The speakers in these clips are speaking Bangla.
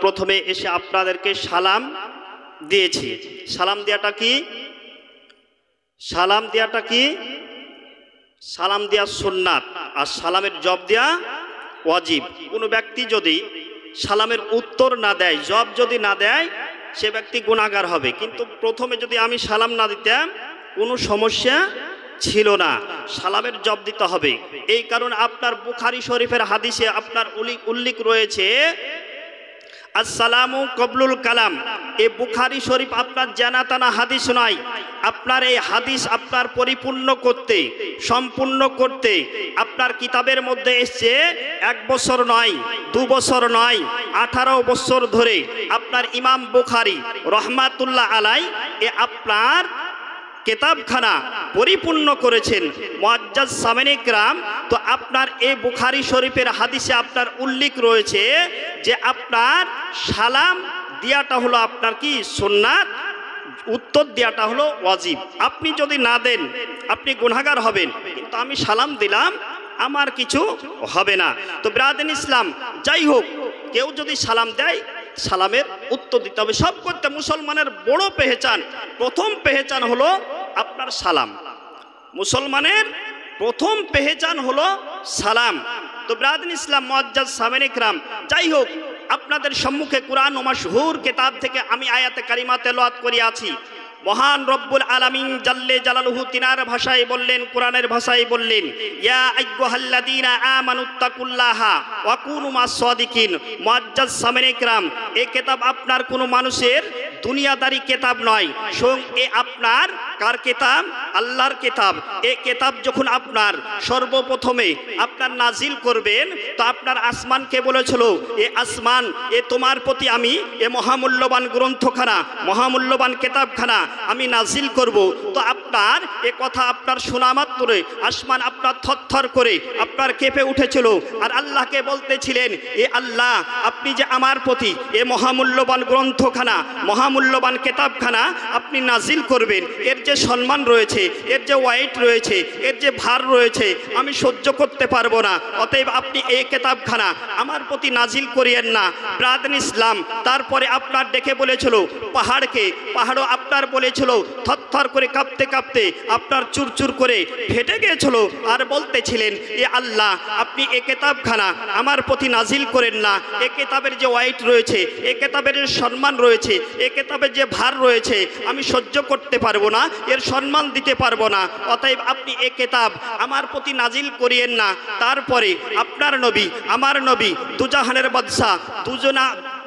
প্রথমে এসে আপনাদেরকে সালাম দিয়েছি। সালাম দেওয়াটা কি? সালাম দেওয়াটা কি? সালাম দেওয়া সুন্নাত, আর সালামের জবাব দেওয়া ওয়াজিব। কোনো ব্যক্তি যদি সালামের উত্তর না দেয়, জবাব যদি না দেয়, সে ব্যক্তি গুনাহগার হবে। কিন্তু প্রথমে যদি আমি সালাম না দিতাম কোনো সমস্যা ছিল না, সালামের জবাব দিতে হবে। এই কারণে আপনার বুখারী শরীফের হাদিসে আপনার উল্লেখ রয়েছে আসসালামু কবলুল কালাম। এই বুখারী শরীফ আপনার জানাতানা হাদিস নয়। আপনার এই হাদিস আপনার পরিপূর্ণ করতে, সম্পূর্ণ করতে আপনার কিতাবের মধ্যে এসছে 1 বছর নয়, 2 বছর নয়, 18 বছর ধরে আপনার ইমাম বুখারী রহমাতুল্লাহ আলাই আপনার কিতাবখানা পরিপূর্ণ করেছেন মুআজ্জাজ সামিনে কিরাম। তো আপনার এই বুখারী শরীফের হাদিসে আপনার উল্লেখ রয়েছে যে আপনার সালাম দেওয়াটা হলো আপনার কি সুন্নাত, উত্তর দেওয়াটা হলো ওয়াজিব। আপনি যদি না দেন আপনি গুনাহগার হবেন, কিন্তু আমি সালাম দিলাম আমার কিছু হবে না। তো ব্রাদার ইসলাম, যাই হোক, কেউ যদি সালাম দেয় সালামের উত্তর দিতে হবে। সব করতে মুসলমানের বড় পেহচান, প্রথম পেহচান হলো আপনার সালাম। মুসলমানের প্রথম পেহচান হলো সালাম। তো ব্রাদার ইসলাম মুআজ্জাজ সামিনে কিরাম, যাই হোক, আপনাদের সম্মুখে কুরআন ও মাশহুর কিতাব থেকে আমি আয়াতে কারিমা তেলাওয়াত করিয়াছি। মহান রব্বুল আলামিন জাল্লে জালালুহু তিনার ভাষায় বললেন, কোরআনের ভাষায় বললেন, ইয়া আইয়ুহাল্লাযীনা আমানুত্তাকুল্লাহা ওয়া কুনু মাস সাদিকিন। মুআজ্জাজ সামিনে কিরাম, এই কিতাব আপনার কোনো মানুষের দুনিয়াদারি কিতাব নয়, স্বয়ং এ আপনার কার কিতাব? আল্লাহর কিতাব। এই কিতাব যখন আপনার সর্বপ্রথমে আপনার নাজিল করবেন, তো আপনার আসমানকে বলেছিল, এ আসমান, এ তোমার প্রতি আমি এ মহামূল্যবান গ্রন্থখানা, মহামূল্যবান কিতাবখানা আমি নাজিল করব। তো আপনার এ কথা আপনার শোনা মাত্রই আসমান আপনার থরথর করে আপনার কেঁপে উঠেছিল, আর আল্লাহকে বলতেছিলেন, এ আল্লাহ, আপনি যে আমার প্রতি এ মহামূল্যবান গ্রন্থখানা, মহামূল্যবান কিতাবখানা আপনি নাজিল করবেন, এর যে সম্মান রয়েছে, এর যে ওয়েট রয়েছে, এর যে ভার রয়েছে, আমি সহ্য করতে পারবো না। অতএব আপনি এই কিতাবখানা আমার প্রতি নাজিল করিয়েন না। ব্রাদার ইসলাম, তারপরে আপনার ডেকে বলেছিল পাহাড়কে, পাহাড়ও আপনার বলেছিল থরথর করে কাঁপতে কাঁপতে আপনার চুরচুর করে ফেটে গিয়েছিল, আর বলতেছিলেন, এ আল্লাহ, আপনি এ কিতাবখানা আমার প্রতি নাজিল করেন না। এ কিতাবের যে ওয়েট রয়েছে, এ কিতাবের যে সম্মান রয়েছে, এ কিতাবের যে ভার রয়েছে, আমি সহ্য করতে পারবো না, এর সম্মান দিতে পারবো না। অতএব আপনি এ কিতাব আমার প্রতি নাজিল করিয়েন না। তারপরে আপনার নবী, আমার নবী, দুজাহানের বাদশা,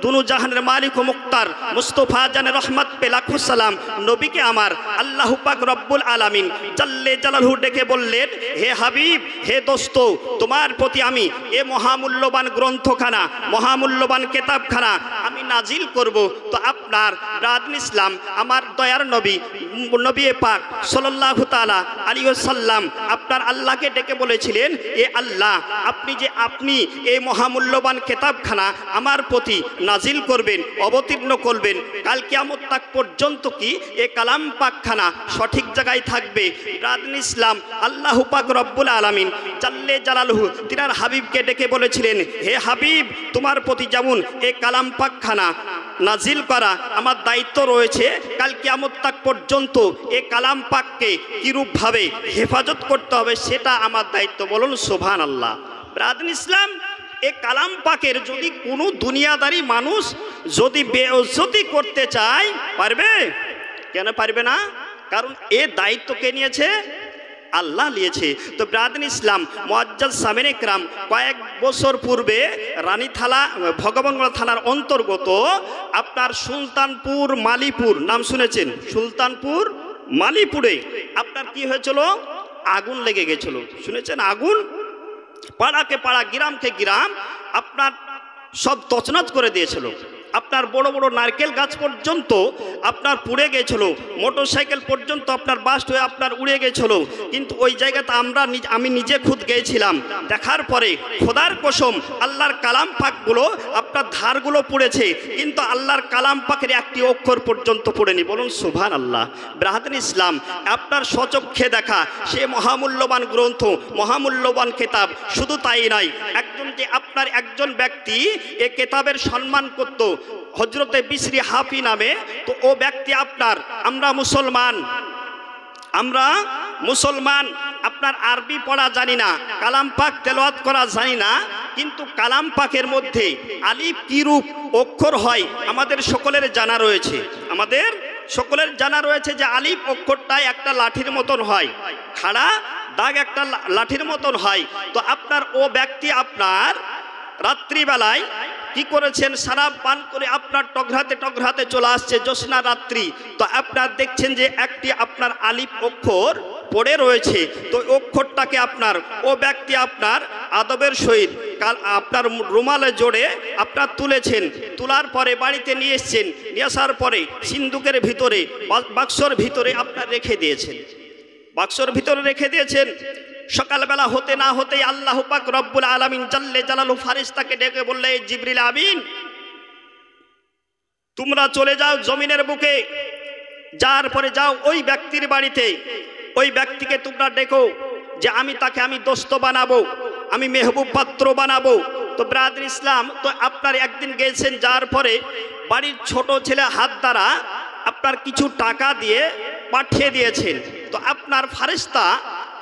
দুনু জাহানের মালিক ও মুক্তার মুস্তফা জানে রহমত পে লাখো সালাম নবীকে আমার আল্লাহ পাক রব্বুল আলামিন জাল্লে জালালহু ডেকে বললেন, হে হাবিব, হে দোস্ত, তোমার প্রতি আমি এ মহামূল্যবান গ্রন্থখানা, মহামূল্যবান কিতাবখানা আমি নাজিল করব। তো আপনার ব্রাদার ইসলাম, আমার দয়ার নবী, নবী পাক সাল্লাল্লাহু তাআলা আলাইহি ওয়াসাল্লাম আপনার আল্লাহকে ডেকে বলেছিলেন, এ আল্লাহ, আপনি এই মহামূল্যবান কিতাবখানা আমার প্রতি নাজিল করবেন, অবতীর্ণ করবেন। কাল কিয়ামত তাক পর্যন্ত কি এ কালাম পাকখানা সঠিক জায়গায় থাকবে। ব্রাদার ইসলাম, আল্লাহ পাক রব্বুল আলামিন জাল্লে জালালহু তিনার হাবিবকে ডেকে বলেছিলেন, হে হাবিব, তোমার প্রতি যেমন এ কালাম পাকখানা নাজিল করা আমার দায়িত্ব রয়েছে, কাল কিয়ামত তাক পর্যন্ত এ কালাম পাককে কিরূপভাবে হেফাজত করতে হবে সেটা আমার দায়িত্ব। বলুন সুবহানাল্লাহ। ব্রাদার ইসলাম, এ কালাম পাকের যদি কোনো দুনিয়াদারি মানুষ যদি বেইজ্জতি করতে চায়, পারবে? কেন পারবে না? কারণ এ দায়িত্ব কে নিয়েছে? আল্লাহ নিয়েছে। তো ব্রাদার ইসলাম, মুআজ্জাজ সামিনে কিরাম, কয়েক বছর পূর্বে রানীথালা, ভগবানগোলা থানার অন্তর্গত আপনার সুলতানপুর মালিপুর, নাম শুনেছেন? সুলতানপুর মালিপুরে আপনার কি হয়েছিল? আগুন লেগে গেছিল। শুনেছেন? আগুন পাড়াকে পাড়া, গ্রামকে গ্রাম আপনার সব তছনছ করে দিয়েছিল। আপনার বড় বড় নারকেল গাছ পর্যন্ত আপনার পুড়ে গেছিল, মোটরসাইকেল পর্যন্ত আপনার বাস্ট হয়ে আপনার উড়ে গেছিল। কিন্তু ওই জায়গাতে আমি নিজে খুদ গিয়েছিলাম। দেখার পরে খোদার কসম, আল্লাহর কালাম পাকগুলো আপনার ধারগুলো পুড়েছে, কিন্তু আল্লাহর কালাম পাকের একটি অক্ষর পর্যন্ত পড়েনি। বলুন সুবহানাল্লাহ। ব্রাদার ইসলাম, আপনার স্বচক্ষে দেখা সে মহামূল্যবান গ্রন্থ, মহামূল্যবান কিতাব, শুধু তাই নয়, একজন ব্যক্তি এ কিতাবের সম্মান করত, হজরতে বিসরি হাফি নামে, তো ও ব্যক্তি আপনার, আমরা মুসলমান আপনার আরবি পড়া জানি না, কালাম পাক তেলাওয়াত করা জানি না, কিন্তু কালাম পাকের মধ্যে আলিফ কি রূপ অক্ষর হয় আমাদের সকলের জানা রয়েছে, যে আলিফ অক্ষরটাই একটা লাঠির মতন হয়, খাড়া দাগ একটা লাঠির মতন হয়। তো আপনার ও ব্যক্তি আপনার রাত্রিবেলায় কি করেছেন, শরাব পান করে আপনার টগরাতে চলে আসছে জ্যোৎস্না রাত্রি, তো আপনার দেখছেন যে একটি আপনার আলিফ অক্ষর পড়ে রয়েছে, তো অক্ষরটাকে আপনার ও ব্যক্তি আপনার আদবের সহিত আপনার রুমালে জোড়ে আপনার তুলেছেন, তোলার পরে বাড়িতে নিয়ে এসছেন, নিয়ে আসার পরে সিন্দুকের ভিতরে বাক্সর ভিতরে আপনার রেখে দিয়েছেন। সকালবেলা হতে না হতেই আল্লাহ পাক রব্বুল আলামিন জাল্লে জালালু ফারিস্তাকে ডেকে বললে, জিবরিল আমিন তোমরা চলে যাও জমিনের বুকে, যার পরে যাও ওই ব্যক্তির বাড়িতে, ওই ব্যক্তিকে তোমরা ডেকো যে আমি দোস্ত বানাবো, আমি মেহবুব পাত্র বানাবো। তো ব্রাদার ইসলাম, তো আপনার একদিন গেছেন, যার পরে বাড়ির ছোট ছেলে হাত দ্বারা আপনার কিছু টাকা দিয়ে পাঠিয়ে দিয়েছেন। তো আপনার ফারিস্তা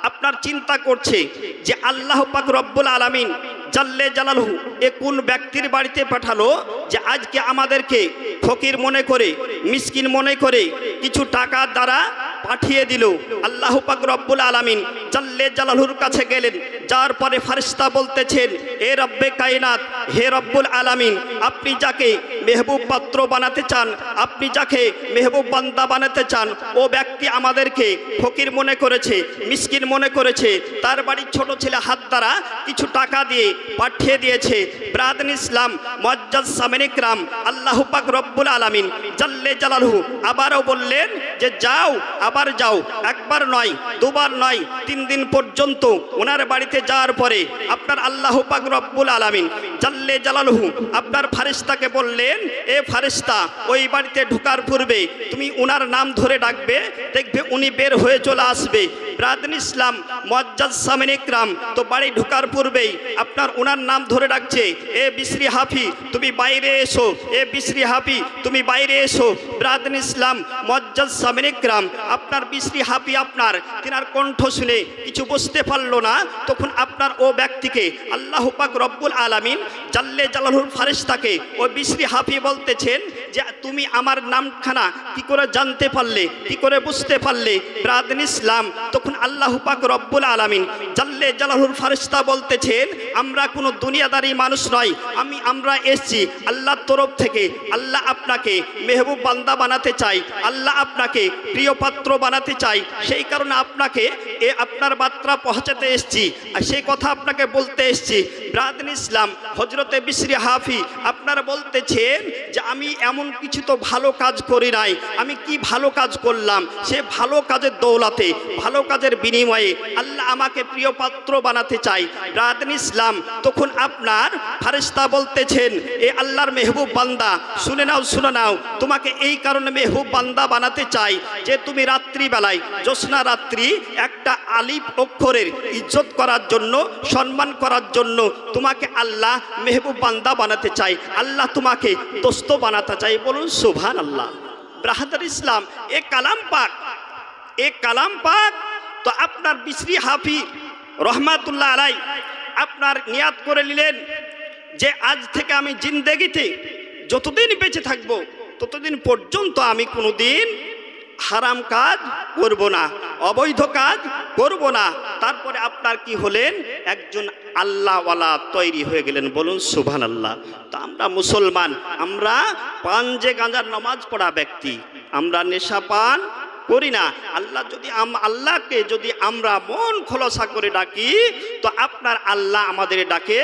আপনার চিন্তা করছে যে আল্লাহ পাক রব্বুল আলামিন জাল্লে জালালহু এ কোন ব্যক্তির বাড়িতে পাঠালো যে আজকে আমাদেরকে ফকির মনে করে, মিসকিন মনে করে কিছু টাকা দ্বারা পাঠিয়ে দিল। আল্লাহ পাক রব্বুল আলামিন জাল্লে জালালহুর কাছে গেলেন, যার পরে ফারিস্তা বলতেছেন, এ রব্বে কায়নাত, হে রব্বুল আলামিন, আপনি যাকে মেহবুব পাত্র বানাতে চান, আপনি যাকে মেহবুব বান্দা বানাতে চান, ও ব্যক্তি আমাদেরকে ফকির মনে করেছে, মিসকিন মনে করেছে, তার বাড়ির ছোট ছেলে হাত দ্বারা কিছু টাকা দিয়ে পাঠিয়ে দিয়েছে। ব্রাদার ইসলাম মুআজ্জাজ সামিন ইকরাম, আল্লাহ পাক রব্বুল আলামিন জাল্লে জালালহু আবারও বললেন যে যাও, আবার যাও, একবার নয়, দুবার নয়, 3 দিন পর্যন্ত ওনার বাড়িতে যাওয়ার পরে আপনার আল্লাহ পাক রব্বুল আলামিন জাল্লে জালালহু আপনার ফারিস্তাকে বললেন, এ ফারিস্তা, ওই বাড়িতে ঢোকার পূর্বে তুমি ওনার নাম ধরে ডাকবে, দেখবে উনি বের হয়ে চলে আসবে। ব্রাদার ইসলাম মুআজ্জাজ সামিন ইকরাম, তো বাড়ি ঢোকার পূর্বেই আপনার ওনার নাম ধরে ডাকছে, এ বিসরি হাফি তুমি বাইরে এসো, এ বিসরি হাফি তুমি বাইরে এসো। ব্রাদার ইসলাম মুআজ্জাজ সামিন ইকরাম, আপনার বিসরি হাফি আপনার তিনার কণ্ঠ শুনে কিছু বুঝতে পারলো না, তখন আপনার ও ব্যক্তিকে আল্লাহ পাক রব্বুল আলামিন জাল্লে জালালহুর ফারিস্তাকে ও বিসরি হাফি বলতেছেন যে তুমি আমার নামখানা কি করে জানতে পারলে, কি করে বুঝতে পারলে? ব্রাদার ইসলাম, তখন আল্লাহ পাক রব্বুল আলামিন জাল্লে জালালহুর ফারিস্তা বলতেছেন, আমরা কোনো দুনিয়াদারি মানুষ নয়, আমরা এসেছি আল্লাহর তরফ থেকে, আল্লাহ আপনাকে মেহবুব বান্দা বানাতে চাই, আল্লাহ আপনাকে প্রিয় পাত্র বানাতে চাই, সেই কারণে আপনাকে আপনার বার্তা পৌঁছাতে এসেছি, আর সেই কথা আপনাকে বলতে এসেছি। ব্রাদার ইসলাম হজরতে বিসরি হাফি আপনারা বলতেছেন যে আমি এমন কিছু তো ভালো কাজ করি নাই, আমি কি ভালো কাজ করলাম? সে ভালো কাজের দৌলতে, ভালো কাজের বিনিময়ে আল্লাহ আমাকে প্রিয় পাত্র বানাতে চাই। ব্রাদার ইসলাম, তখন আপনার ফারিস্তা বলতেছেন, এ আল্লাহর মেহবুব বান্দা, শুনে নাও, তোমাকে এই কারণে মেহবুব বান্দা বানাতে চাই যে তুমি রাত্রিবেলায়, জ্যোৎস্না রাত্রি, একটা আলিফ অক্ষরের ইজ্জত করার জন্য, সম্মান করার জন্য তোমাকে আল্লাহ মেহবুব বান্দা বানাতে চাই, আল্লাহ তোমাকে দোস্ত বানাতে চাই। বলুন সুবহানাল্লাহ। ব্রাদার ইসলাম, এ কালাম পাক তো আপনার বিসরি হাফি রহমাতুল্লাহ আলাই আপনার নিয়াত করে নিলেন যে আজ থেকে আমি জিন্দেগিতে যতদিন বেঁচে থাকবো ততদিন পর্যন্ত আমি কোনোদিন হারাম কাজ করব না, অবৈধ কাজ করব না। তারপরে আপনার কি হলেন? একজন আল্লাহওয়ালা তৈরি হয়ে গেলেন। বলুন সুবহানাল্লাহ। তো আমরা মুসলমান, আমরা পাঞ্জে গাঁজার নামাজ পড়া ব্যক্তি, আমরা নেশা পান করি না। আল্লাহকে যদি আমরা মন খোলসা করে ডাকি, তো আপনার আল্লাহ আমাদের ডাকে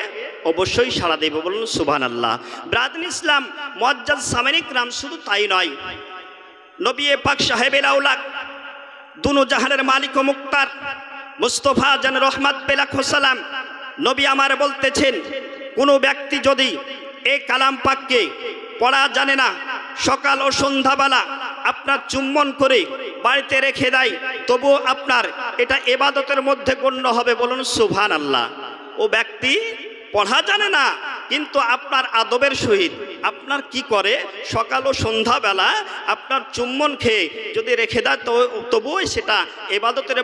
অবশ্যই সাড়া দেবে। বলুন সুবহানাল্লাহ। ব্রাদার ইসলাম মুআজ্জাজ সামিন ইকরাম, শুধু তাই নয়, নবী পাক সাহেবের আওলাদ, দুনো জাহানের মালিক ও মুক্তার মুস্তফা জান রহমত পেলাক সালাম নবী আমার বলতেছেন, কোনো ব্যক্তি যদি এই কালাম পাককে পড়া জানে না, সকাল ও সন্ধ্যাবেলা আপনার চুম্বন করে বাড়িতে রেখে দেয়, তবুও আপনার এটা ইবাদতের মধ্যে গণ্য হবে। বলুন সুবহানাল্লাহ। ও ব্যক্তি পড়া জানে না, কিন্তু আপনার আদবের সহিত আপনার কি করে সকাল ও সন্ধ্যাবেলা আপনার চুম্বন খেয়ে যদি রেখে দেয় তো তবুও সেটা ইবাদতের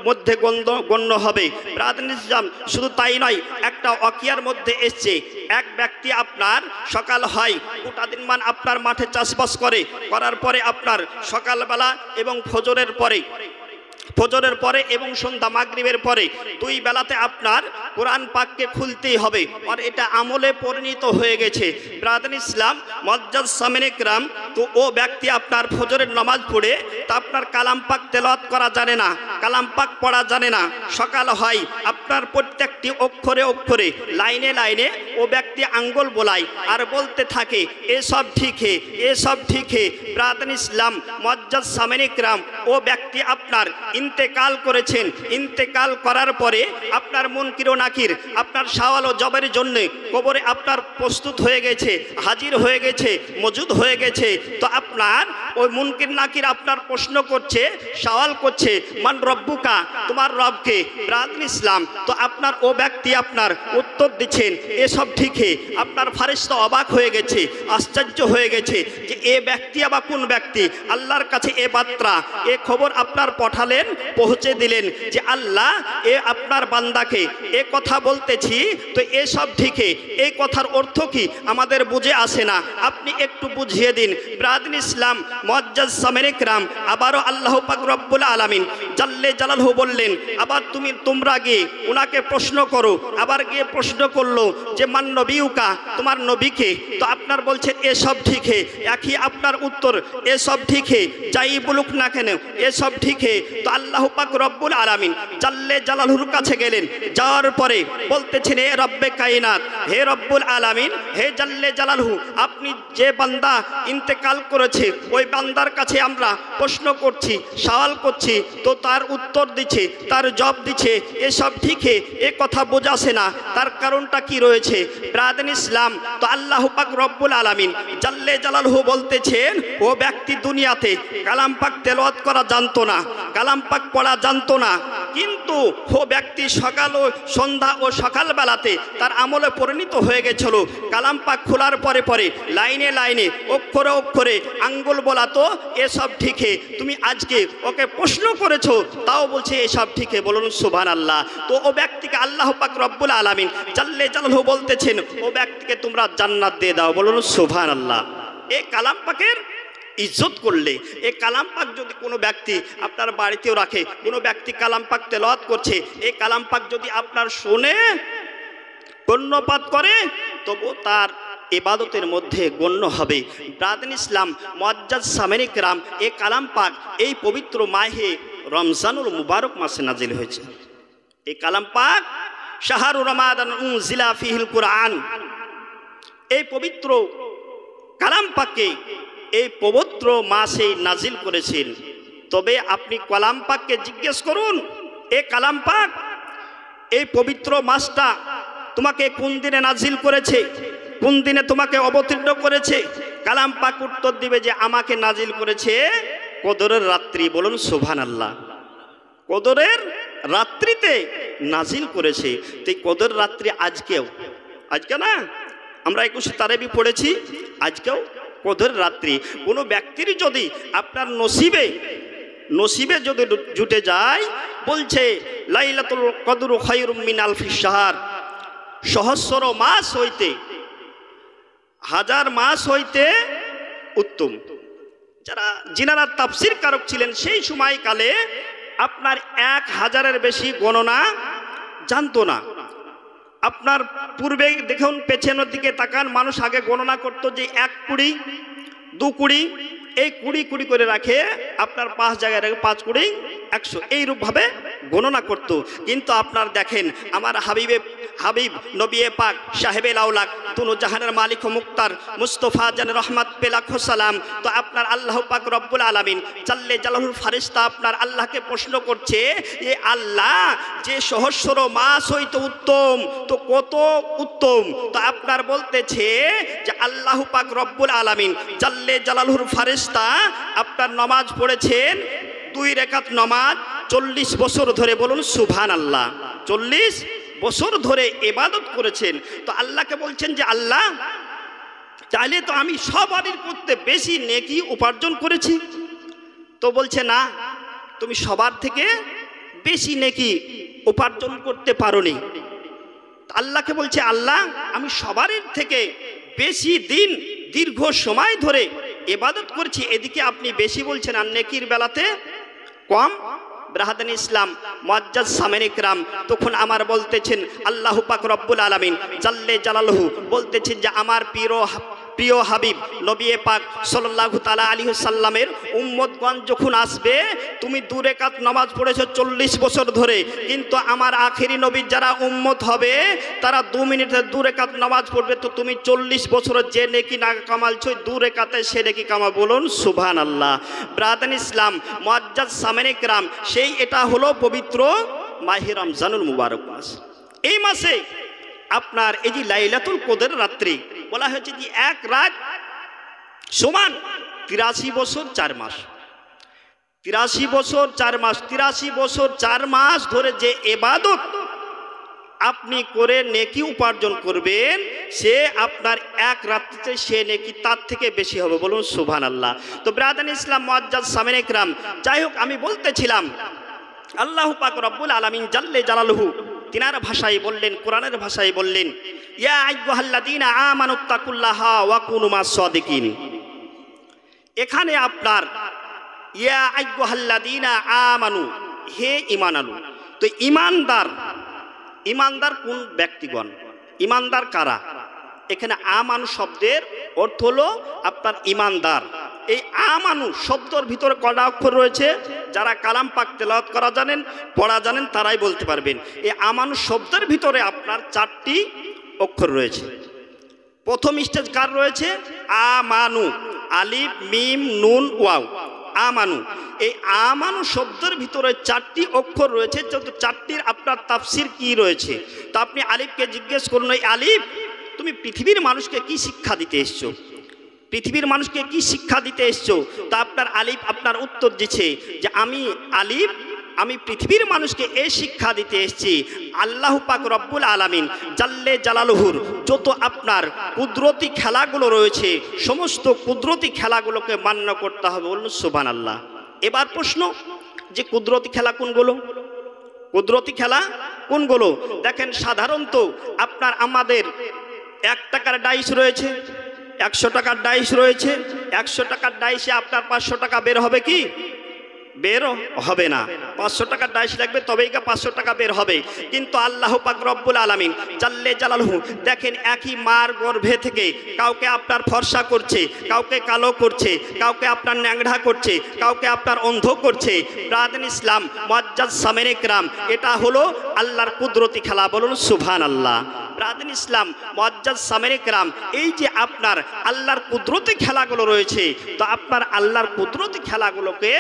মধ্যে গণ্য হবে। ব্রাদার ইসলাম শুধু তাই নয়, একটা ওয়াকিয়ার মধ্যে এসছে এক ব্যক্তি আপনার সকাল হয় গোটা দিন মান আপনার মাঠে চাষবাস করার পরে আপনার সকালবেলা এবং ফজরের পরে এবং সন্ধ্যা মাগরিবের পরে দুই বেলাতে আপনার কোরআন পাককে খুলতেই হবে, আর এটা আমলে পরিণত হয়ে গেছে। ব্রাদার ইসলাম মুআজ্জাজ সামিনে کرام, তো ও ব্যক্তি আপনার ফজরের নামাজ পড়ে তা আপনার কালাম পাক তেলাওয়াত করা জানে না, কালাম পাক পড়া জানে না। সকাল হয় আপনার প্রত্যেকটি অক্ষরে অক্ষরে লাইনে লাইনে ও ব্যক্তি আঙ্গুল বোলায় আর বলতে থাকে এসব ঠিক হে, এসব ঠিক হে। ব্রাদার ইসলাম মুআজ্জাজ সামিনে کرام, ও ব্যক্তি আপনার ইন্তেকাল করেছেন। ইন্তেকাল করার পরে আপনার মুনকির ও নাকির আপনার সওয়াল ও জবাবের জন্য কবরে আপনার প্রস্তুত হয়ে গেছে, হাজির হয়ে গেছে, মজুদ হয়ে গেছে। তো আপনার ওই মুনকির নাকির আপনার প্রশ্ন করছে, সওয়াল করছে মান রব্বুকা, তোমার রবকে। ব্রাদার ইসলাম, তো আপনার ও ব্যক্তি আপনার উত্তর দিচ্ছেন এসব ঠিকই। আপনার ফারিস্তা অবাক হয়ে গেছে, আশ্চর্য হয়ে গেছে যে এ ব্যক্তি আবার কোন ব্যক্তি। আল্লাহর কাছে এ বার্তা এ খবর আপনার পাঠালেন, পৌঁছে দিলেন যে আল্লাহ এ আপনার বান্দাকে এ কথা বলতেছি, তো এসব ঠিকই। এই কথার অর্থ কি আমাদের বুঝে আসে না, আপনি একটু বুঝিয়ে দিন। ব্রাদার ইসলাম মুআজ্জাজ সামিনে کرام আবারও আল্লাহ পাক রব্বুল আলামিন জাল্লে জালালহু বললেন আবার তোমরা গিয়ে ওনাকে প্রশ্ন করো। আবার গিয়ে প্রশ্ন করলো যে মান নবিউকা, তোমার নবীকে। তো আপনার বলছেন এসব ঠিকই। একই আপনার উত্তর এসব ঠিকই, যাই বলুক না কেন এসব ঠিকই। তো আল্লাহ পাক রব্বুল আলামিন জাল্লে জালালহুর কাছে গেলেন, যাওয়ার পরে বলতেছেন হে রব্বে কায়নাত, হে রব্বুল আলামিন, হে জাল্লে জালালহু, আপনি যে বান্দা ইন্তেকাল করেছে ওই বান্দার কাছে আমরা প্রশ্ন করছি, সওয়াল করছি, তো তার উত্তর দিচ্ছে, তার জবাব দিচ্ছে এসব ঠিকই। এ কথা বোঝাছে না, তার কারণটা কি রয়েছে? ব্রাদার ইসলাম, তো আল্লাহ পাক রব্বুল আলামিন জাল্লে জালালহু বলতেছেন ও ব্যক্তি দুনিয়াতে কালাম পাক তেলাওয়াত করা জানতো না, কালাম পাক পড়া জানতো না, কিন্তু ও ব্যক্তি সকাল ও সন্ধ্যা ও সকালবেলাতে তার আমলে পরিণত হয়ে গেছিল। কালাম পাক খোলার পরে পরে লাইনে লাইনে অক্ষরে অক্ষরে আঙ্গুল বলাতো এসব ঠিকই। তুমি আজকে ওকে প্রশ্ন করেছো তাও বলছে এসব ঠিকই, বলুন সুবহানাল্লাহ। তো ও ব্যক্তিকে আল্লাহ পাক রব্বুল আলামিন জাল্লে জালালহু বলতেছেন ও ব্যক্তিকে তোমরা জান্নাত দিয়ে দাও, বলুন সুবহানাল্লাহ। এই কালাম পাকের ইজ্জত করলে, এই কালাম পাক যদি কোনো ব্যক্তি আপনার বাড়িতেও রাখে, কোনো ব্যক্তি কালাম পাক তেলাওয়াত করছে, এই কালাম পাক যদি আপনার শুনে কর্ণপাত করে তবু তার ইবাদতের মধ্যে গণ্য হবে। ব্রাদার ইসলাম মুআজ্জাজ সামিনে کرام, এই কালাম পাক এই পবিত্র মাহে রমজানুল মুবারক মাসে নাজিল হয়েছে। এই কালাম পাক শাহরু রমাদান উনজিলা ফিহিল কুরআন, এই পবিত্র কালাম পাককে এই পবিত্র মাসে নাজিল করেছেন। তবে আপনি কালাম পাককে জিজ্ঞেস করুন এ কালাম পাক এই পবিত্র মাসটা তোমাকে কোন দিনে নাজিল করেছে, কোন দিনে তোমাকে অবতীর্ণ করেছে? কালাম পাক উত্তর দিবে যে আমাকে নাজিল করেছে কদরের রাত্রি, বলুন সুবহানাল্লাহ। কদরের রাত্রিতে নাজিল করেছে। তো কদর রাত্রি আজকে না, আমরা 21 তারিখ পড়েছি, আজকেও কদর রাত্রি। কোনো ব্যক্তির যদি আপনার নসিবে যদি জুটে যায়, বলছে লাইলাতুল কদর খায়রুম মিন আলফি শাহর, সহস্র মাস হইতে, হাজার মাস হইতে উত্তম। যিনারা তাফসীর কারক ছিলেন সেই সময়কালে আপনার 1000-এর বেশি গণনা জানতো না। আপনার পূর্বে দেখুন, পেছনের দিকে তাকান, মানুষ আগে গণনা করতো যে 1 কুড়ি 2 কুড়ি, এই 20 করে রাখে, আপনার 5 জায়গায় রাখে 5 কুড়ি 100, এইরূপভাবে গণনা করত। কিন্তু আপনার দেখেন আমার হাবিব নবী পাক সাহেবে লাউলাক দুনো জাহানের মালিক ও মুক্তার মুস্তফা জান রহমত পে লাখো সালাম। তো আপনার আল্লাহ পাক রব্বুল আলামিন জাল্লে জালালুল ফারিস্তা আপনার আল্লাহকে প্রশ্ন করছে এ আল্লাহ, যে সহস্র মাস হইতে উত্তম, তো কত উত্তম? তো আপনার বলতেছে যে আল্লাহ পাক রব্বুল আলামিন জাল্লে জালালুল ফারিস্তা আপনার নামাজ পড়েছেন 2 রাকাত নামাজ 40 বছর ধরে, বলুন সুবহানাল্লাহ। 40 বছর ধরে ইবাদত করেছেন। তো আল্লাহকে বলছেন যে আল্লাহ চাইলে তো আমি সবারই করতে বেশি নেকি উপার্জন করেছি। তো বলছে না, তুমি সবার থেকে বেশি নেকি উপার্জন করতে পারোনি। আল্লাহকে বলছে, আল্লাহ আমি সবার থেকে বেশি দিন দীর্ঘ সময় ধরে ইবাদত করছি, এদিকে আপনি বেশি বলছেন আর নেকির বেলাতে কম। ব্রাহাদান ইসলাম মুআজ্জাজ সামিন ইকরাম তখন আমার বলতেছেন, আল্লাহ পাক রব্বুল আলামিন জাল্লে জালালহু বলতেছেন যে আমার প্রিয় হাবিব নবী পাক সাল্লাল্লাহু তাআলা আলাইহি সাল্লামের উম্মতগণ যখন আসবে, তুমি 2 রাকাত নামাজ পড়েছো 40 বছর ধরে, কিন্তু আমার আখেরি নবীর যারা উম্মত হবে তারা 2 মিনিটে 2 রাকাত নামাজ পড়বে, তো তুমি 40 বছরের যে নেকি না কামালছো 2 রাকাতে সে নেকি কামা। বলুন সুবহানাল্লাহ। ব্রাদান ইসলাম মুআজ্জাজ সামিন ইকরাম, সেই এটা হলো পবিত্র মাহে রমজানুল মুবারক মাস। এই মাসে আপনার এই যে লাইলাতুল কদর রাত্রি বলা হয়েছে যে এক রাত সমান 83 বছর 4 মাস। 83 বছর 4 মাস, 83 বছর 4 মাস ধরে যে ইবাদত আপনি করে নেকি উপার্জন করবেন, সে আপনার এক রাত্রিতে সে নেকি তার থেকে বেশি হবে। বলুন সুবহানাল্লাহ। তো ব্রাদান ইসলাম মুআজ্জাজ সামিন ইকরাম, যাই হোক আমি বলতেছিলাম আল্লাহ পাক রব্বুল আলামিন জাল্লে জালালহু তিনার ভাষায় বললেন, কোরআনের ভাষায় বললেন, ইয়া আইয়ুহাল্লাযীনা আমানুত্তাকুল্লাহা ওয়া কুনু মাস সাদিকিন। এখানে আপনার ইয়া আইয়ুহাল্লাযীনা আমানু, হে ঈমান আনু। তো ঈমানদার কোন ব্যক্তিগণ, ঈমানদার কারা? এখানে আমানু শব্দের অর্থ হলো আপনার ঈমানদার। এই আমানু শব্দের ভিতরে কটা অক্ষর রয়েছে? যারা কালাম পাক তেলাওয়াত করা জানেন, পড়া জানেন, তারাই বলতে পারবেন। এই আমানু শব্দের ভিতরে আপনার 4টি অক্ষর রয়েছে। প্রথম স্টেজ কার রয়েছে? আমানু, আলিফ মিম নুন ওয়াও, আমানু। এই আমানু শব্দের ভিতরে 4টি অক্ষর রয়েছে। 4টির আপনার তাফসির কি রয়েছে? তো আপনি আলিফকে জিজ্ঞেস করুন, এই আলিফ তুমি পৃথিবীর মানুষকে কি শিক্ষা দিতে এসছো? পৃথিবীর মানুষকে কি শিক্ষা দিতে এসছো? তা আপনার আলিফ আপনার উত্তর দিচ্ছে যে আমি আলিফ, আমি পৃথিবীর মানুষকে এই শিক্ষা দিতে এসেছি, আল্লাহ পাক রব্বুল আলামিন জাল্লে জালালহুর যত আপনার কুদরতি খেলাগুলো রয়েছে, সমস্ত কুদরতি খেলাগুলোকে মান্য করতে হবে। বলুন সুবহানাল্লাহ। এবার প্রশ্ন যে কুদরতি খেলা কোনগুলো? কুদরতি খেলা কোনগুলো? দেখেন, সাধারণত আপনার আমাদের 1 টাকার ডাইস রয়েছে, 100 টাকার ডাইস রয়েছে। 100 টাকার ডাইসে আপনার 500 টাকা বের হবে কি? বের হবে না। 500 টাকার ডাইস লাগবে তবেই 500 টাকা বের হবে। কিন্তু আল্লাহ পাক রব্বুল আলামিন জাল্লে জালালহু দেখেন, একই মার গর্ভে থেকে কাউকে আপনার ফর্সা করছে, কাউকে কালো করছে, কাউকে আপনার ন্যাংড়া করছে, কাউকে আপনার অন্ধ করছে। ব্রাদান ইসলাম মুআজ্জাজ সামিন ইকরাম, এটা হলো আল্লাহর কুদরতি খেলা। বলুন সুবহানাল্লাহ। ব্রাদান ইসলাম মুআজ্জাজ সামিন ইকরাম, এই যে আপনার আল্লাহর কুদরতি খেলাগুলো রয়েছে, তো আপনার আল্লাহর কুদরতি খেলাগুলোকে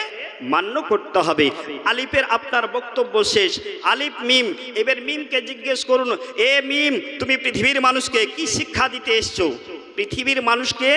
মান্য করতে হবে। আলিফের আপনার বক্তব্য শেষ। আলিফ মিম, এবার মিমকে জিজ্ঞেস করুন, এ মিম তুমি পৃথিবীর মানুষকে কি শিক্ষা দিতে এসছো? পৃথিবীর মানুষকে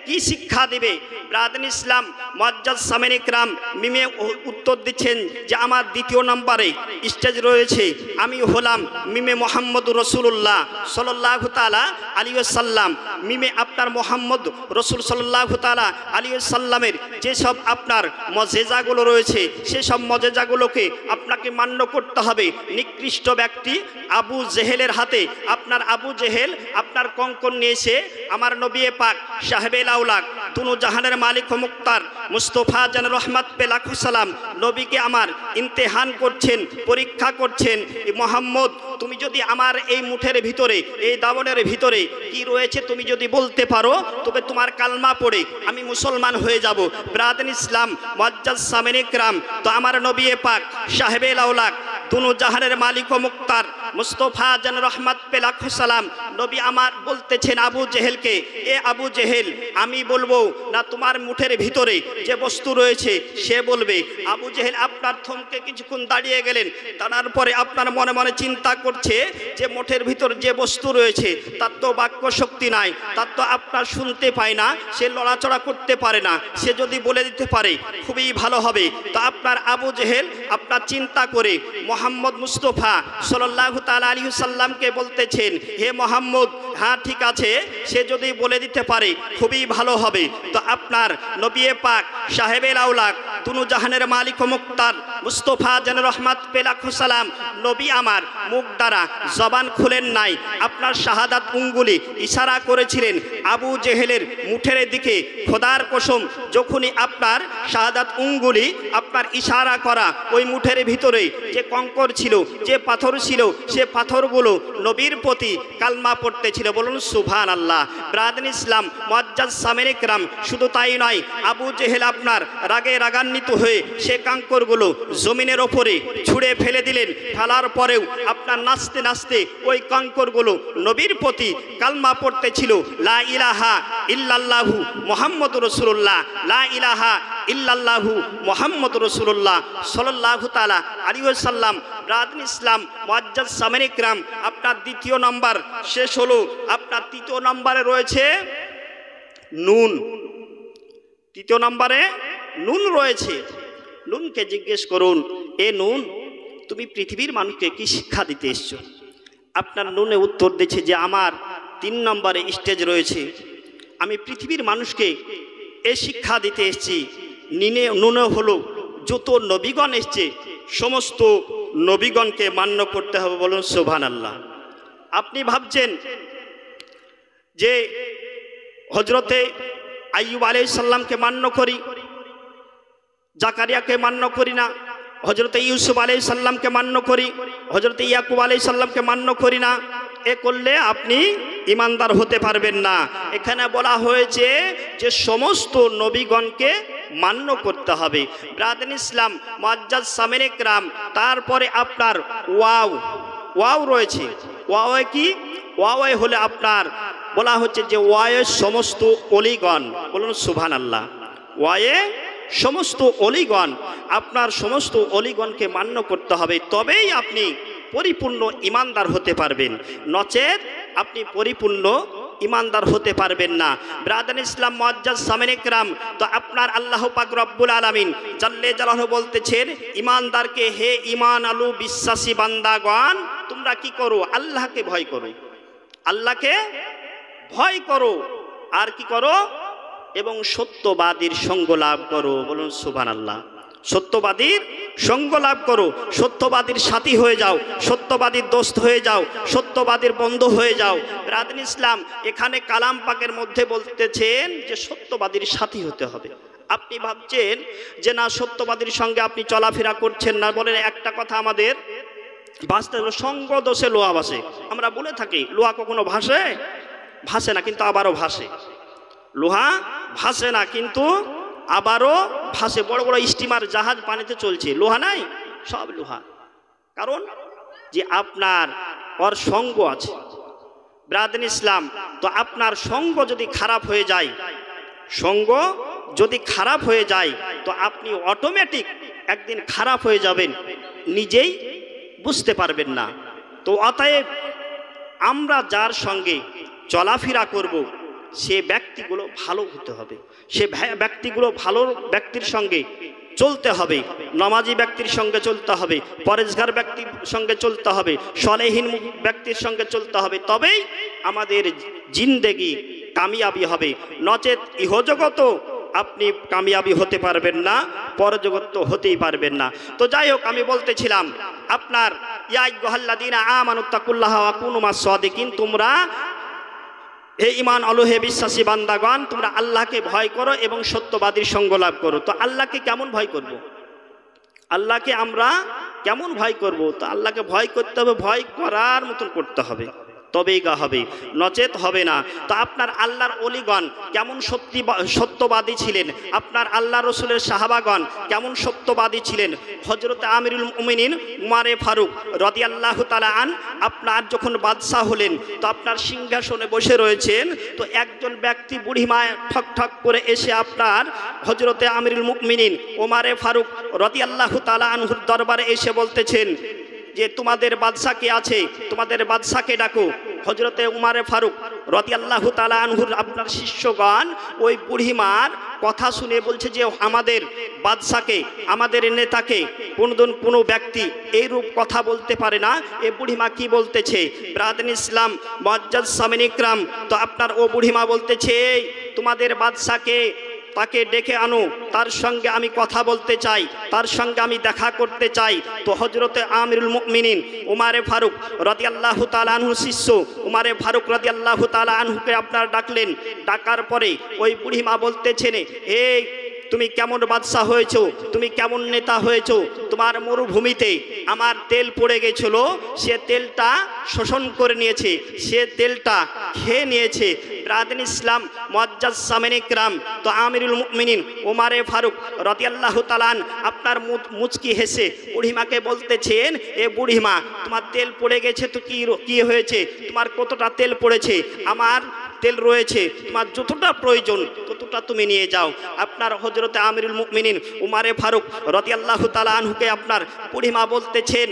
কি শিক্ষা দিবে? ব্রাদান ইসলাম মুআজ্জাজ সামিন ইকরাম মিমে উত্তর দিচ্ছেন যে আমার 2য় নম্বরে স্টেজ রয়েছে, আমি হলাম মিমে মুহাম্মদুর রাসূলুল্লাহ সাল্লাল্লাহু তাআলা আলাইহি ওয়াসাল্লাম। মিমে আপনার মুহাম্মদ রাসূল সাল্লাল্লাহু তাআলা আলাইহি ওয়াসাল্লামের যেসব আপনার মুজিজাগুলো রয়েছে, সেসব মুজিজাগুলোকে আপনাকে মান্য করতে হবে। নিকৃষ্ট ব্যক্তি আবু জেহেলের হাতে আপনার আবু জেহেল আপনার কঙ্কন নিয়েছে, আমার নবী পাক সাহেবে আউলাক দুনো জাহানের মালিক ও মুক্তার মুস্তফা জান রহমত পে লাখো সালাম নবীকে আমার ইমতিহান করছেন, পরীক্ষা করছেন। মোহাম্মদ, তুমি যদি আমার এই মুঠের ভিতরে, এই দাবনের ভিতরে কি রয়েছে তুমি যদি বলতে পারো, তবে তোমার কালমা পড়ে আমি মুসলমান হয়ে যাব। ব্রাদান ইসলাম মুআজ্জাজ সামিন ইকরাম, তো আমার নবী পাক সাহেবে আউলাক দুনো জাহানের মালিক ও মুক্তার মুস্তফা জান রহমত পে লাখো সালাম নবী আমার বলতেছেন আবু জেহেলকে, এ আবু জেহেল আমি বলবো না তোমার মুঠের ভিতরে যে বস্তু রয়েছে সে বলবে? আবু জেহেল আপনার থমকে কিছুক্ষণ দাঁড়িয়ে গেলেন, দাঁড়ার পরে আপনার মনে মনে চিন্তা করছে যে মুঠের ভিতর যে বস্তু রয়েছে তার তো বাক্য শক্তি নাই, তার তো আপনার শুনতে পায় না, সে লড়াচড়া করতে পারে না, সে যদি বলে দিতে পারে খুবই ভালো হবে। তো আপনার আবু জেহেল আপনার চিন্তা করে মোহাম্মদ মুস্তফা সাল্লাল্লাহু তাআলা আলাইহি সাল্লামকে বলতেছেন, হে মোহাম্মদ, হ্যাঁ ঠিক আছে, সে যদি বলে দিতে পারে খুবই ভালো হবে। তো আপনার নবী পাক সাহেবেল আউলাক দুনু জাহানের মালিক ও মুক্তার মুস্তফা জান রহমাত পেলাখু সালাম নবী আমার মুখ দ্বারা জবান খুলেন নাই, আপনার শাহাদাত উঙ্গুলি ইশারা করেছিলেন আবু জেহেলের মুঠের দিকে। খোদার কসম, যখনই আপনার শাহাদাত উঙ্গুলি আপনার ইশারা করা ওই মুঠের ভিতরে যে কঙ্কর ছিল, যে পাথর ছিল, সে পাথরগুলো নবীর প্রতি কালমা পড়তেছিল। বলুন সুবহানাল্লাহ। ব্রাদার ইসলাম মুআজ্জাজ সামিনে کرام, শুধু তাই নয়, আবু জেহেল আপনার রাগে রাগান্বিত হয়ে সে কাঙ্করগুলো জমিনের ওপরে ছুঁড়ে ফেলে দিলেন। ফেলার পরেও আপনার নাচতে নাচতে ওই কাঙ্করগুলো নবীর প্রতি কালমা পড়তেছিল, লা ইলাহা ইল্লাল্লাহু মুহাম্মাদুর রাসূলুল্লাহ, লা ইলাহা ইল্লাল্লাহু মুহাম্মাদুর রাসূলুল্লাহ সাল্লাল্লাহু তাআলা আলাইহি ওয়াসাল্লাম। ব্রাদার ইসলাম মুআজ্জাজ সামিনে کرام, আপনার দ্বিতীয় নাম্বার শেষ হলো। আপনার তৃতীয় নাম্বারে রয়েছে নুন। তৃতীয় নাম্বারে নুন রয়েছে। নুনকে জিজ্ঞেস করুন, এ নুন, তুমি পৃথিবীর মানুষকে কি শিক্ষা দিতে এসছো? আপনার নুনে উত্তর দিচ্ছে যে আমার 3 নম্বরে স্টেজ রয়েছে, আমি পৃথিবীর মানুষকে এ শিক্ষা দিতে এসেছি। নুনে হলো যত নবীগণ এসছে সমস্ত নবীগণকে মান্য করতে হবে। বলুন সুবহানাল্লাহ। আপনি ভাবছেন যে হজরতে আইয়ুব আলাইহিস সালামকে মান্য করি, জাকারিয়াকে মান্য করি না, হজরতে ইউসুফ আলাইহিস সালামকে মান্য করি, হজরতে ইয়াকুব আলাইহিস সালামকে মান্য করি না, এ করলে আপনি ইমানদার হতে পারবেন না। এখানে বলা হয়েছে যে সমস্ত নবীগণকে মান্য করতে হবে। ব্রাদার ইসলাম মুআজ্জাজ সামিনে کرام, তারপরে আপনার ওয়াও রয়েছে। ওয়াও কি? ওয়াও হলে আপনার বলা হচ্ছে যে ওয়ায়ের সমস্ত অলিগণ। বলুন সুবহানাল্লাহ। ওয়ায়ে সমস্ত অলিগণ, আপনার সমস্ত অলিগণকে মান্য করতে হবে, তবেই আপনি পরিপূর্ণ ইমানদার হতে পারবেন, নচেত আপনি পরিপূর্ণ ইমানদার হতে পারবেন না। ব্রাদার ইসলাম মুআজ্জাজ সামিনে کرام, তো আপনার আল্লাহ পাক রব্বুল আলামিন জাল্লে জালালহু বলতেছেন ইমানদারকে, হে ঈমান আলু বিশ্বাসী বান্দাগণ, তোমরা কি করো? আল্লাহকে ভয় করো, আল্লাহকে ভয় করো, আর কি করো? এবং সত্যবাদীর সঙ্গ লাভ করো। বলুন সুবহানাল্লাহ। সত্যবাদীর সঙ্গ লাভ করো, সত্যবাদীর সাথী হয়ে যাও, সত্যবাদীর দোস্ত হয়ে যাও, সত্যবাদীর বন্ধু হয়ে যাও। ব্রাদার ইসলাম এখানে কালাম পাকের মধ্যে বলতেছেন যে সত্যবাদীর সাথী হতে হবে। আপনি ভাবছেন যে না, সত্যবাদীর সঙ্গে আপনি চলাফেরা করছেন না। বলেন একটা কথা আমাদের ভাসতে হলো, সঙ্গ দোষে লোহা ভাসে। আমরা বলে থাকি লোহা কখনো ভাসে না, কিন্তু আবারও ভাসে। লোহা ভাসে না, কিন্তু আবারও ভাসে। বড় বড় স্টিমার, জাহাজ পানিতে চলছে, লোহা নাই, সব লোহা। কারণ যে আপনার ওর সঙ্গ আছে। ব্রাদার ইসলাম, তো আপনার সঙ্গ যদি খারাপ হয়ে যায়, সঙ্গ যদি খারাপ হয়ে যায়, তো আপনি অটোমেটিক একদিন খারাপ হয়ে যাবেন, নিজেই বুঝতে পারবেন না। তো অতএব আমরা যার সঙ্গে চলাফেরা করব, সে ব্যক্তিগুলো ভালো হতে হবে, সে ব্যক্তিগুলো ভালো ব্যক্তির সঙ্গে চলতে হবে, নামাজি ব্যক্তির সঙ্গে চলতে হবে, পরেজগার ব্যক্তির সঙ্গে চলতে হবে, সলেহীন ব্যক্তির সঙ্গে চলতে হবে, তবেই আমাদের জিন্দেগি কামিয়াবি হবে। নচেত ইহজগত আপনি কামিয়াবি হতে পারবেন না, পরজগৎ তো হতেই পারবেন না। তো যাই হোক, আমি বলতেছিলাম আপনার ইয়া আইয়ুহাল্লাযীনা আমানুত্তাকুল্লাহা ওয়া কুনু মাস সাদিকিন, তোমরা হে ঈমান আলো, হে বিশ্বাসী বান্দাগণ, তোমরা আল্লাহকে ভয় করো এবং সত্যবাদীর সঙ্গ লাভ করো। তো আল্লাহকে কেমন ভয় করব? আল্লাহকে আমরা কেমন ভয় করব? তো আল্লাহকে ভয় করতে হবে, ভয় করার মতন করতে হবে, তবেই গা হবে, নচেত হবে না। তো আপনার আল্লাহর ওলিগণ কেমন সত্যবাদী ছিলেন, আপনার আল্লাহ রসুলের সাহাবাগণ কেমন সত্যবাদী ছিলেন। হযরত আমিরুল মুমিনিন উমারে ফারুক রাদিয়াল্লাহু তাআলা আন, আপনার যখন বাদশাহ হলেন, তো আপনার সিংহাসনে বসে রয়েছেন, তো একজন ব্যক্তি বুড়িমা ঠক ঠক করে এসে আপনার হযরতে আমিরুল মুমিনিন উমারে ফারুক রাদিয়াল্লাহু তাআলা আনহুর দরবারে এসে বলতেছেন যে তোমাদের বাদশাহ কে আছে, তোমাদের বাদশাহকে ডাকো। হযরতে উমারে ফারুক রাদিয়াল্লাহু তাআলা আনহুর আপনার শিষ্যগণ ওই বুড়িমার কথা শুনে বলছে যে আমাদের বাদশাকে, আমাদের নেতাকে কোনো ব্যক্তি এইরূপ কথা বলতে পারে না। এ বুড়িমা কি বলতেছে? ব্রাদার ইসলাম মুআজ্জাজ সামিন ইকরাম, তো আপনার ও বুড়িমা বলতেছে তোমাদের বাদশাকে, তাকে ডেকে আনো, তার সঙ্গে আমি কথা বলতে চাই, তার সঙ্গে আমি দেখা করতে চাই। তো হযরতে আমিরুল মুমিনিন উমারে ফারুক রাদিয়াল্লাহু তাআলা আনহুর শিষ্য উমারে ফারুক রাদিয়াল্লাহু তাআলা আনহুকে আপনার ডাকলেন। ডাকার পরে ওই বুড়িমা বলতেছেন, এই তুমি কেমন বাদশা হয়েছো, তুমি কেমন নেতা হয়েছো? তোমার মরুভূমিতে আমার তেল পড়ে গেছিল, সে তেলটা শোষণ করে নিয়েছে, সে তেলটা খেয়ে নিয়েছে। ব্রাদার ইসলাম মুআজ্জাজ সামিন ইকরাম, তো আমিরুল মুমিনিন উমারে ফারুক রাদিয়াল্লাহু তাআলা আপনার মুচকি হেসে বুড়িমাকে বলতেছেন, এ বুড়িমা তোমার তেল পড়ে গেছে তো কি হয়েছে? তোমার কতটা তেল পড়েছে? আমার তেল রয়েছে, তোমার যতটা প্রয়োজন ততটা তুমি নিয়ে যাও। আপনার হযরতে আমিরুল মুমিনিন উমারে ফারুক রাদিয়াল্লাহু তাআলা আনহুকে আপনার বুড়িমা বলতেছেন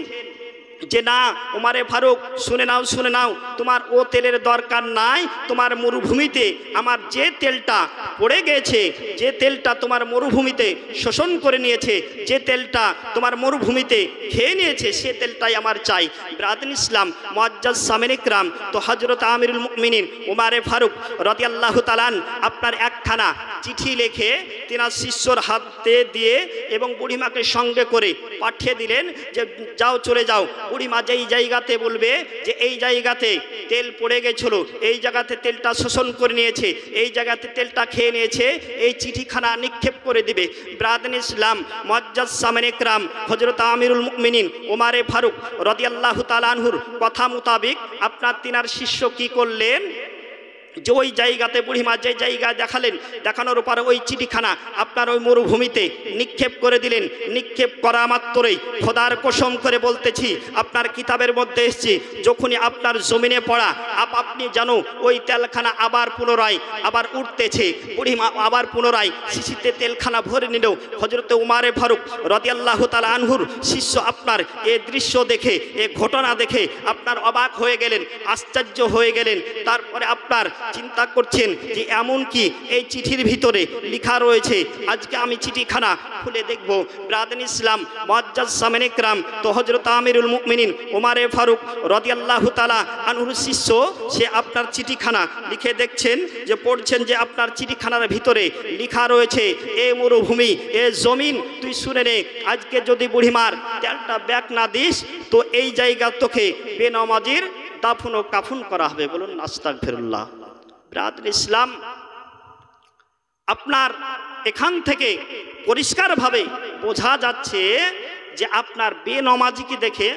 যে না উমারে ফারুক, শুনে নাও, তোমার ও তেলের দরকার নাই। তোমার মরুভূমিতে আমার যে তেলটা পড়ে গেছে, যে তেলটা তোমার মরুভূমিতে শোষণ করে নিয়েছে, যে তেলটা তোমার মরুভূমিতে খেয়ে নিয়েছে, সে তেলটাই আমার চাই। ব্রাদার ইসলাম মুআজ্জাজ সামিন ইকরাম, তো হযরত আমিরুল মুমিনিন উমারে ফারুক রাদিয়াল্লাহু তাআলা আপনার একখানা চিঠি লিখে তিনার শিষ্যর হাতে দিয়ে এবং বুড়িমাকে সঙ্গে করে পাঠিয়ে দিলেন যে যাও, চলে যাও। বুড়িমা যেই জায়গাতে বলবে যে এই জায়গাতে তেল পড়ে গেছিল, এই জায়গাতে তেলটা শোষণ করে নিয়েছে, এই জায়গাতে তেলটা খেয়ে নিয়েছে, এই চিঠিখানা নিক্ষেপ করে দিবে। ব্রাদার ইসলাম মুআজ্জাজ সামিন ইকরাম হযরত আমিরুল মুমিনিন উমারে ফারুক রাদিয়াল্লাহু তাআলা আনহুর কথা মোতাবেক আপনার তিনার শিষ্য কি করলেন যে ওই জায়গাতে বুড়িমা যে জায়গা দেখানোর পরে ওই চিঠিখানা আপনার ওই মরুভূমিতে নিক্ষেপ করে দিলেন। নিক্ষেপ করা মাত্রই খোদার কসম করে বলতেছি, আপনার কিতাবের মধ্যে এসেছে যখনই আপনার জমিনে পড়া আপনি জানো ওই তেলখানা আবার পুনরায় আবার উঠতেছে। বুড়িমা আবার পুনরায় শিশিতে তেলখানা ভরে নিল। হযরতে উমারে ফারুক রাদিয়াল্লাহু তাআলা আনহুর শিষ্য আপনার এ দৃশ্য দেখে, এ ঘটনা দেখে আপনার অবাক হয়ে গেলেন, আশ্চর্য হয়ে গেলেন। তারপরে আপনার চিন্তা করছেন যে এমন কি এই চিঠির ভিতরে লেখা রয়েছে, আজকে আমি চিঠিখানা খুলে দেখব। ব্রাদার ইসলাম মুআজ্জাজ সামিন ইকরাম, তো হযরত আমিরুল মুমিনিন উমারে ফারুক রাদিয়াল্লাহু তাআলা আনহুর শিষ্য সে আপনার চিঠিখানা লিখে দেখছেন, যে পড়ছেন যে আপনার চিঠিখানার ভিতরে লেখা রয়েছে, এ মরুভূমি, এ জমিন, তুই শুনে নে, আজকে যদি বুড়িমার তেলটা ব্যাক না দিস তো এই জায়গা তোকে বেনামাজির দাফন ও কাফন করা হবে। বলুন আস্তাগফিরুল্লাহ। ব্রাদার ইসলাম আপনার এখান থেকে পরিষ্কারভাবে বোঝা যাচ্ছে যে আপনার বেনমাজিকে দেখে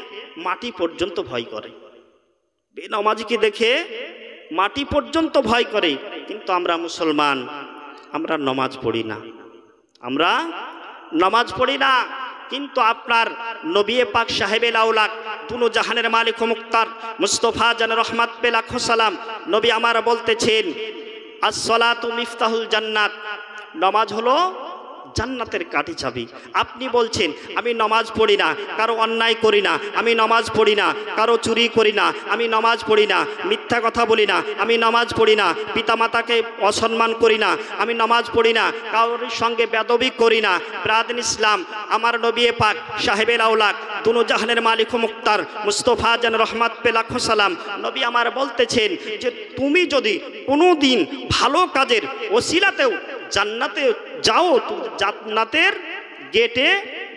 মাটি পর্যন্ত ভয় করে, বেনমাজিকে দেখে মাটি পর্যন্ত ভয় করে। কিন্তু আমরা মুসলমান, আমরা নামাজ পড়ি না, আমরা নামাজ পড়ি না। কিন্তু আপনার নবী পাক সাহেবে লাউলাক দুনো জাহানের মালিক ও মুক্তার মুস্তফা জান রহমাত পে লাখো সালাম নবী আমার বলতেছেন, আস-সালাতু মিফতাহুল জান্নাত, নামাজ হলো জান্নাতের কাঠি চাবি। আপনি বলছেন আমি নামাজ পড়ি না, কারো অন্যায় করি না, আমি নামাজ পড়ি না, কারো চুরি করি না, আমি নামাজ পড়ি না, মিথ্যা কথা বলি না, আমি নামাজ পড়ি না, পিতামাতাকে অসম্মান করি না, আমি নামাজ পড়ি না, কারোর সঙ্গে বেদবি করি না। ব্রাদার ইসলাম আমার নবী পাক সাহেবে লাউলাক দুনো জাহানের মালিক ও মুক্তার মুস্তফা জান রহমাত পে লাখো সালাম নবী আমার বলতেছেন যে তুমি যদি কোনো দিন ভালো কাজের ওসিলাতেও জান্নাতে যাও, জান্নাতের গেটে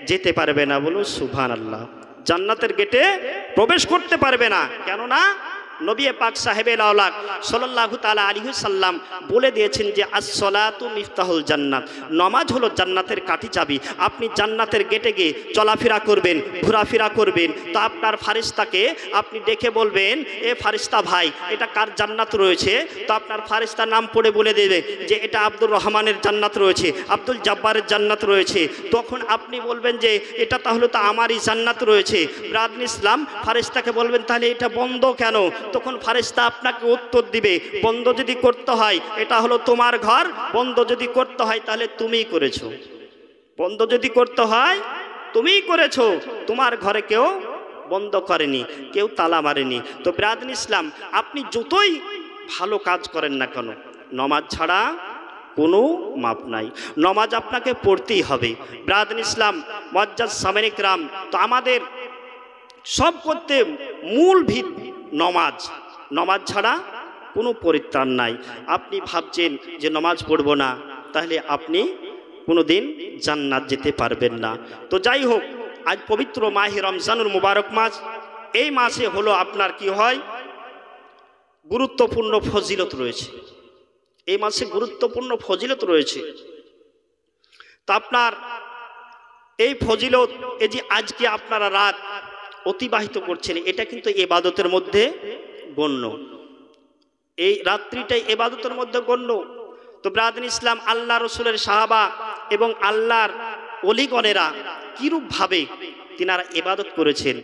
যেতে পারবে না। বলুন সুবহানাল্লাহ। জান্নাতের গেটে প্রবেশ করতে পারবে না, কেননা নবী পাক সাহেবে লাউলাক সাল্লাল্লাহু তাআলা আলাইহি সাল্লাম বলে দিয়েছেন যে আস-সালাতু মিফতাহুল জান্নাত, নামাজ হলো জান্নাতের কাঠি চাবি। আপনি জান্নাতের গেটে গিয়ে চলাফেরা করবেন, ঘোরাফেরা করবেন, তো আপনার ফারিস্তাকে আপনি ডেকে বলবেন, এ ফারিস্তা ভাই এটা কার জান্নাত রয়েছে? তো আপনার ফারিস্তার নাম পড়ে বলে দেবে যে এটা আব্দুর রহমানের জান্নাত রয়েছে, আব্দুল জব্বারের জান্নাত রয়েছে। তখন আপনি বলবেন যে এটা তাহলে তো আমারই জান্নাত রয়েছে। ব্রাদার ইসলাম ফারিস্তাকে বলবেন তাহলে এটা বন্ধ কেন? তখন ফারিস্তা আপনাকে উত্তর দিবে, বন্ধ যদি করতে হয় এটা হলো তোমার ঘর, বন্ধ যদি করতে হয় তাহলে তুমিই করেছো, বন্ধ যদি করতে হয় তুমিই করেছো, তোমার ঘরে কেউ বন্ধ করেনি, কেউ তালা মারেনি। তো ব্রাদার ইসলাম, আপনি যতই ভালো কাজ করেন না কেন, নমাজ ছাড়া কোনো মাপ নাই, নমাজ আপনাকে পড়তেই হবে। ব্রাদার ইসলাম, মুআজ্জাজ সামিন ইকরাম, তো আমাদের সব করতে মূল ভিত নমাজ, নমাজ ছাড়া কোনো পরিত্রাণ নাই। আপনি ভাবছেন যে নমাজ পড়ব না, তাহলে আপনি কোনো দিন জান্নাত যেতে পারবেন না। তো যাই হোক, আজ পবিত্র মাহে রমজানুল মুবারক মাস, এই মাসে হলো আপনার কি হয়, গুরুত্বপূর্ণ ফজিলত রয়েছে, এই মাসে গুরুত্বপূর্ণ ফজিলত রয়েছে। তো আপনার এই ফজিলত, এই যে আজকে আপনারা রাত অতিবাহিত করছেন, এটা কিন্তু ইবাদতের মধ্যে গণ্য, এই রাত্রিটাই ইবাদতের মধ্যে গণ্য। তো ব্রাদার ইসলাম, আল্লাহ রসুলের সাহাবা এবং আল্লাহর ওলিগণেরা কিরূপ ভাবে তিনারা ইবাদত করেছেন,